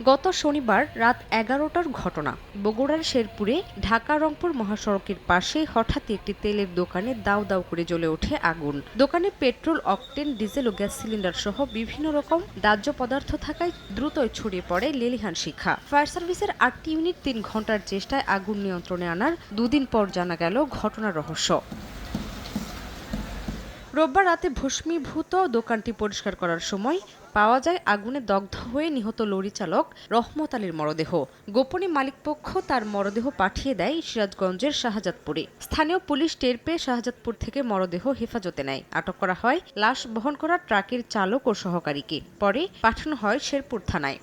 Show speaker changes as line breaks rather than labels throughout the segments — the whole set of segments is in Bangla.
গত শনিবার রাত ১১টার ঘটনা। বগুড়ার শেরপুরে ঢাকা-রংপুর মহাসড়কের পাশে হঠাৎই একটি তেলের দোকানে দাউ দাউ করে জ্বলে ওঠে আগুন। দোকানে পেট্রোল, অকটেন, ডিজেল ও গ্যাস সিলিন্ডার সহ বিভিন্ন রকম দাহ্য পদার্থ থাকায় দ্রুতই ছড়িয়ে পড়ে লেলিহান শিখা। ফায়ার সার্ভিসের ৮টি ইউনিট ৩ ঘণ্টার চেষ্টায় আগুন নিয়ন্ত্রণে আনার দুদিন পর জানা গেল ঘটনার রহস্য। রোববার রাতে ভস্মীভূত দোকানটি পরিষ্কার করার সময় পাওয়া যায় আগুনে দগ্ধ হয়ে নিহত লরি চালক রহমত আলীর মরদেহ। গোপনে মালিকপক্ষ তার মরদেহ পাঠিয়ে দেয় সিরাজগঞ্জের শাহজাদপুরে। স্থানীয় পুলিশ টের পেয়ে শাহজাদপুর থেকে মরদেহ হেফাজতে নেয়। আটক করা হয় লাশ বহন করা ট্রাকের চালক ও সহকারীকে। পরে পাঠানো হয় শেরপুর থানায়।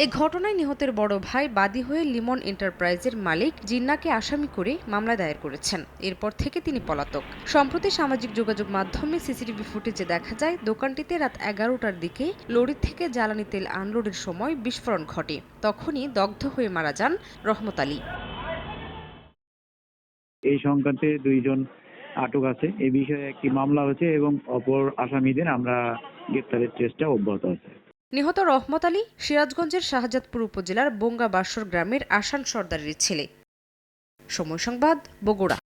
এ ঘটনায় নিহতের বড় ভাই বাদী হয়ে লিমন এন্টারপ্রাইজের মালিক জিন্নাকে আসামি করে মামলা দায়ের করেছেন। এরপর থেকে তিনি পলাতক। সম্প্রতি সামাজিক যোগাযোগ মাধ্যমে সিসিটিভি ফুটেজে দেখা যায় দোকানটিতে রাত ১১টার দিকে লরি থেকে জ্বালানি তেল আনলোডের সময় বিস্ফোরণ ঘটে। তখনই দগ্ধ হয়ে মারা যান রহমত আলী।
এই সংক্রান্তে ২ জন আটক আছে। এ বিষয়ে একটি মামলা হয়েছে এবং অপর আসামিদের আমরা গ্রেপ্তারের চেষ্টা অব্যাহত আছে।
নিহত রহমত আলী সিরাজগঞ্জের শাহজাদপুর উপজেলার বঙ্গাবাসর গ্রামের আসান সর্দারের ছেলে। সময় সংবাদ, বগুড়া।